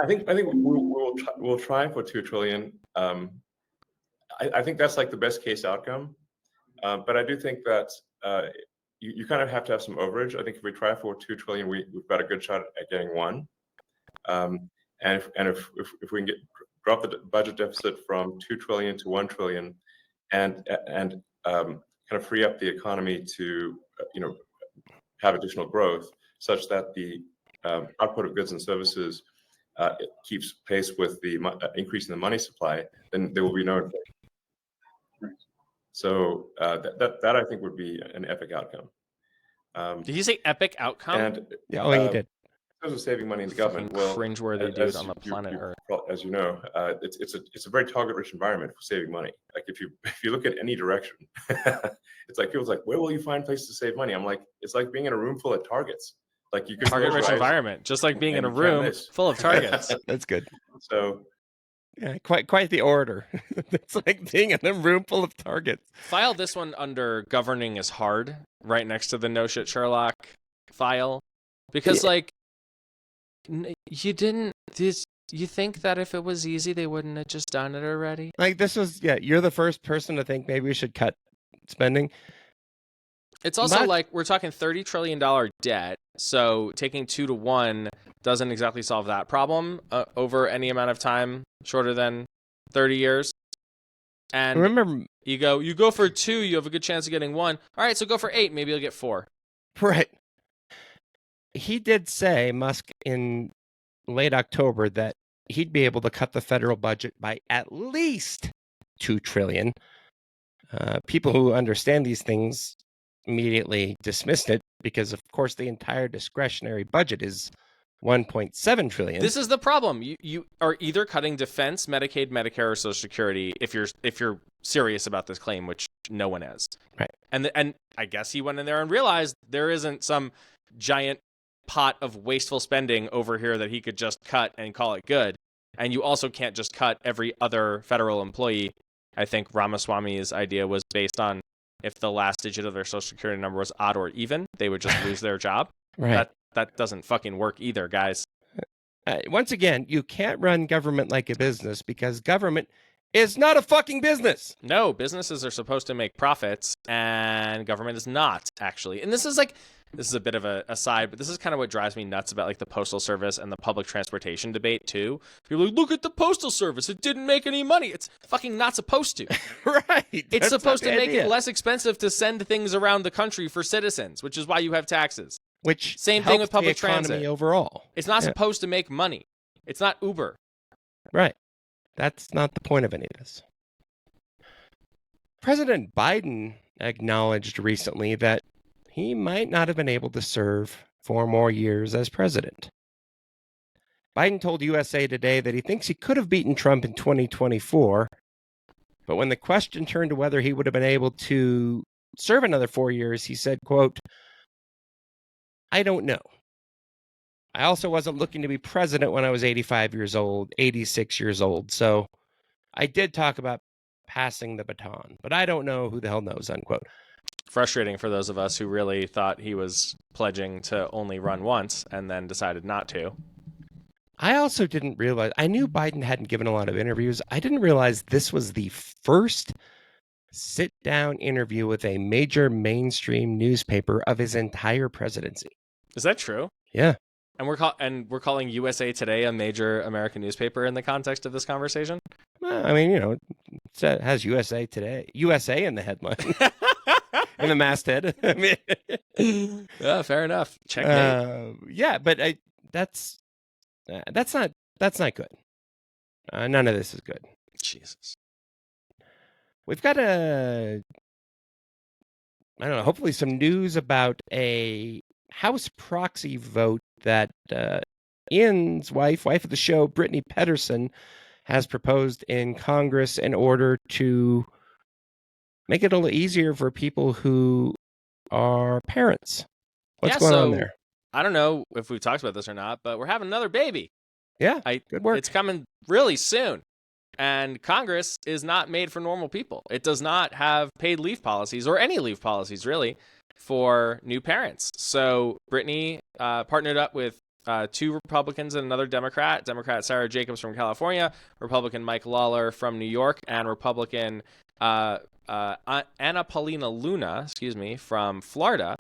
think we'll try for $2 trillion. I think that's like the best case outcome. But I do think that you kind of have to have some overage. I think if we try for $2 trillion, we've got a good shot at getting one. And if we can drop the budget deficit from $2 trillion to $1 trillion, and kind of free up the economy to have additional growth, such that the output of goods and services it keeps pace with the increase in the money supply, then there will be no inflation. So that I think would be an epic outcome. Did you say epic outcome? And you did. In terms of saving money in the government, cringeworthy dude on the planet Earth. As you know, it's a very target-rich environment for saving money. Like if you look at any direction, it's like people's like, where will you find places to save money? I'm like, it's like being in a room full of targets. Like you can target-rich environment, just like being in a room full of targets. That's good. So. Yeah, quite the order. It's like being in a room full of targets. File this one under governing is hard, right next to the no shit Sherlock file, because you didn't. You think that if it was easy, they wouldn't have just done it already? Like this was, you're the first person to think maybe we should cut spending. It's also like we're talking $30 trillion debt, so taking 2 to 1 doesn't exactly solve that problem over any amount of time shorter than 30 years. And remember, you go for 2, you have a good chance of getting 1. All right, so go for 8, maybe you'll get 4. Right. He did say, Musk, in late October, that he'd be able to cut the federal budget by at least $2 trillion. People who understand these things immediately dismissed it because, of course, the entire discretionary budget is $1.7 trillion. This is the problem. You are either cutting defense, Medicaid, Medicare, or Social Security if you're serious about this claim, which no one is. Right. And I guess he went in there and realized there isn't some giant pot of wasteful spending over here that he could just cut and call it good. And you also can't just cut every other federal employee. I think Ramaswamy's idea was based on if the last digit of their Social Security number was odd or even, they would just lose their job. Right. That doesn't fucking work either, guys. Once again, you can't run government like a business because government is not a fucking business. No, businesses are supposed to make profits and government is not, actually. And this is a bit of a aside, but this is kind of what drives me nuts about like the Postal Service and the public transportation debate too. People are like, look at the Postal Service. It didn't make any money. It's fucking not supposed to. Right. It's supposed to make it less expensive to send things around the country for citizens, which is why you have taxes. Which same thing with public the economy transit overall. It's not supposed to make money. It's not Uber. Right. That's not the point of any of this. President Biden acknowledged recently that he might not have been able to serve 4 more years as president. Biden told USA Today that he thinks he could have beaten Trump in 2024, but when the question turned to whether he would have been able to serve another 4 years, he said, quote, "I don't know. I also wasn't looking to be president when I was 85 years old, 86 years old, so I did talk about passing the baton, but I don't know, who the hell knows," unquote. Frustrating for those of us who really thought he was pledging to only run once and then decided not to. I also didn't realize, I knew Biden hadn't given a lot of interviews. I didn't realize this was the first sit-down interview with a major mainstream newspaper of his entire presidency. Is that true? Yeah. And we're calling USA Today a major American newspaper in the context of this conversation? Well, I mean, you know, it has USA Today, USA in the headline, in the masthead. I mean, yeah, fair enough. Checkmate. Yeah, but that's not good. None of this is good. Jesus. We've got I don't know, hopefully some news about a House proxy vote that Ian's wife of the show, Brittany Pedersen, has proposed in Congress in order to make it a little easier for people who are parents. What's going on there? I don't know if we've talked about this or not, but we're having another baby. Yeah, good work. It's coming really soon. And Congress is not made for normal people. It does not have paid leave policies, or any leave policies, really, for new parents. So Brittany partnered up with 2 Republicans and another Democrat Sarah Jacobs from California, Republican Mike Lawler from New York, and Republican Anna Paulina Luna, from Florida.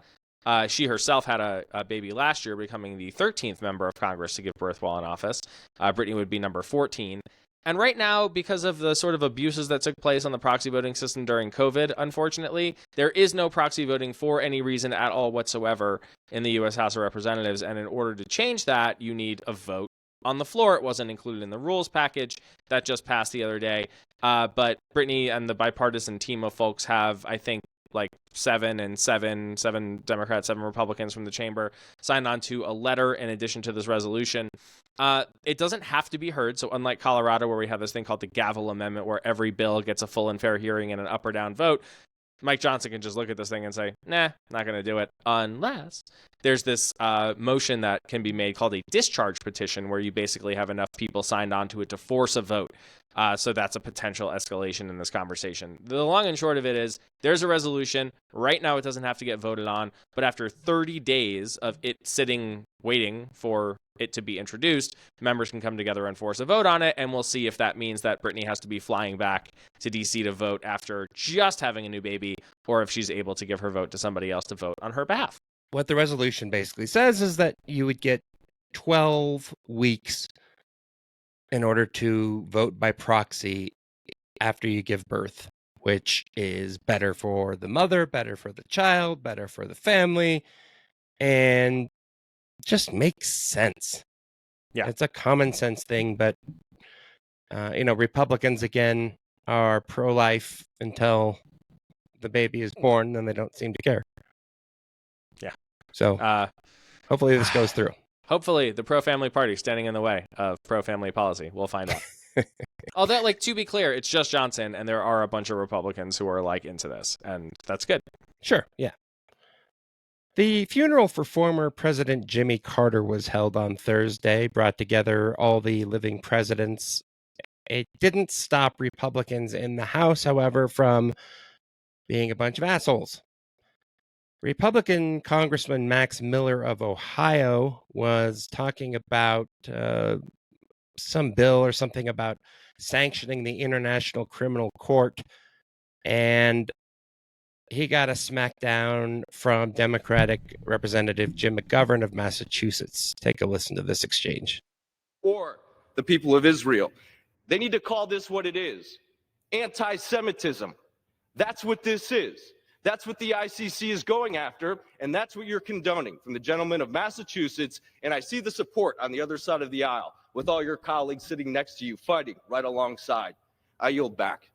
She herself had a baby last year, becoming the 13th member of Congress to give birth while in office. Brittany would be number 14. And right now, because of the sort of abuses that took place on the proxy voting system during COVID, unfortunately, there is no proxy voting for any reason at all whatsoever in the U.S. House of Representatives. And in order to change that, you need a vote on the floor. It wasn't included in the rules package that just passed the other day. But Brittany and the bipartisan team of folks have, I think, like seven Democrats, 7 Republicans from the chamber signed on to a letter in addition to this resolution. It doesn't have to be heard. So unlike Colorado, where we have this thing called the gavel amendment, where every bill gets a full and fair hearing and an up or down vote, Mike Johnson can just look at this thing and say, nah, not going to do it, unless there's this motion that can be made called a discharge petition, where you basically have enough people signed on to it to force a vote. So that's a potential escalation in this conversation. The long and short of it is, there's a resolution. Right now, it doesn't have to get voted on, but after 30 days of it sitting, waiting for it to be introduced, members can come together and force a vote on it, and we'll see if that means that Brittany has to be flying back to D.C. to vote after just having a new baby, or if she's able to give her vote to somebody else to vote on her behalf. What the resolution basically says is that you would get 12 weeks in order to vote by proxy after you give birth, which is better for the mother, better for the child, better for the family, and just makes sense. Yeah. It's a common sense thing, but Republicans again are pro-life until the baby is born, then they don't seem to care. Yeah. So hopefully this goes through. Hopefully the pro-family party standing in the way of pro-family policy. We'll find out. Although, to be clear, it's just Johnson, and there are a bunch of Republicans who are into this, and that's good. Sure, yeah. The funeral for former President Jimmy Carter was held on Thursday, brought together all the living presidents. It didn't stop Republicans in the House, however, from being a bunch of assholes. Republican Congressman Max Miller of Ohio was talking about some bill or something about sanctioning the International Criminal Court, and he got a smackdown from Democratic Representative Jim McGovern of Massachusetts. Take a listen to this exchange. Or the people of Israel. They need to call this what it is. Anti-Semitism. That's what this is. That's what the ICC is going after, and that's what you're condoning from the gentleman of Massachusetts. And I see the support on the other side of the aisle with all your colleagues sitting next to you, fighting right alongside. I yield back.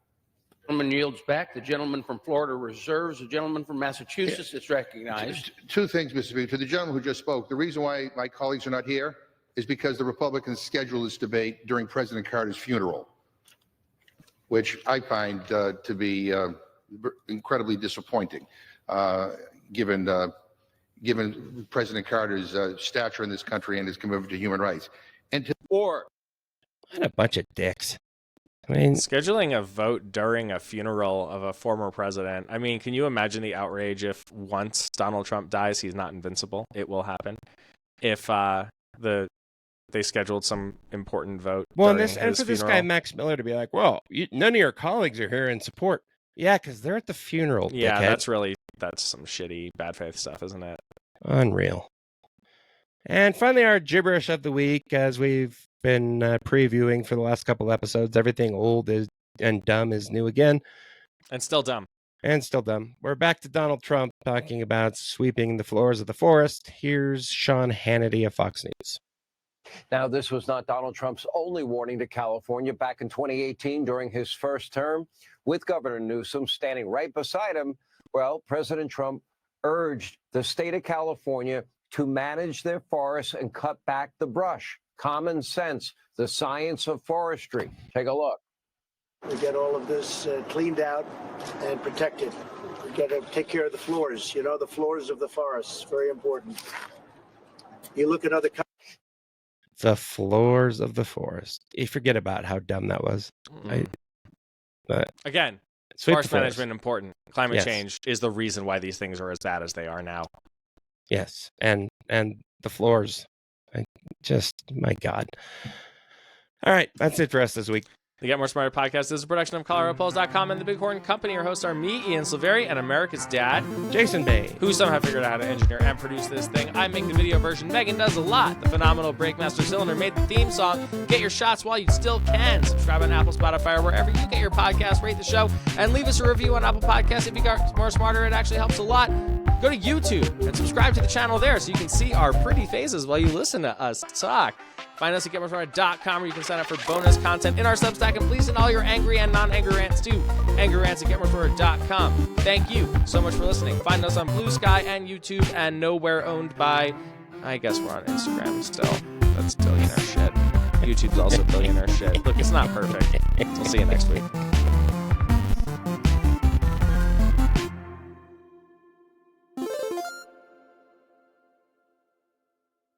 The gentleman yields back. The gentleman from Florida reserves. The gentleman from Massachusetts is recognized. Two things, Mr. Speaker. To the gentleman who just spoke, the reason why my colleagues are not here is because the Republicans scheduled this debate during President Carter's funeral, which I find to be incredibly disappointing, given President Carter's stature in this country and his commitment to human rights. What a bunch of dicks. I mean, scheduling a vote during a funeral of a former president. I mean, can you imagine the outrage if once Donald Trump dies, he's not invincible? It will happen. If they scheduled some important vote. Well, during and for this guy Max Miller to be like, well, none of your colleagues are here in support. Yeah, because they're at the funeral. Yeah, dickhead. that's some shitty bad faith stuff, isn't it? Unreal. And finally, our gibberish of the week, as we've been previewing for the last couple episodes. Everything old is and dumb is new again. And still dumb. And still dumb. We're back to Donald Trump talking about sweeping the floors of the forest. Here's Sean Hannity of Fox News. Now, this was not Donald Trump's only warning to California. Back in 2018, during his first term, with Governor Newsom standing right beside him, well, President Trump urged the state of California to manage their forests and cut back the brush. Common sense, the science of forestry. Take a look. We get all of this cleaned out and protected. We got to take care of the floors, the floors of the forests. Very important. You look at other countries. The floors of the forest. You forget about how dumb that was. But again, forest management important. Climate change is the reason why these things are as bad as they are now. Yes, and the floors. My God. All right, that's it for us this week. The Get More Smarter podcast is a production of ColoradoPolls.com and the Bighorn Company. Your hosts are me, Ian Silveri, and America's dad, Jason Bay, who somehow figured out how to engineer and produce this thing. I make the video version. Megan does a lot. The phenomenal Breakmaster Cylinder made the theme song. Get your shots while you still can. Subscribe on Apple, Spotify, or wherever you get your podcast. Rate the show and leave us a review on Apple Podcasts. If you got more smarter, it actually helps a lot. Go to YouTube and subscribe to the channel there so you can see our pretty faces while you listen to us talk. Find us at GetMoreSmarter.com where you can sign up for bonus content in our Substack. And please send all your angry and non-angry rants to angryrants at GetMoreSmarter.com. Thank you so much for listening. Find us on Blue Sky and YouTube and nowhere owned by, I guess we're on Instagram still. That's billionaire shit. YouTube's also billionaire shit. Look, it's not perfect. We'll see you next week.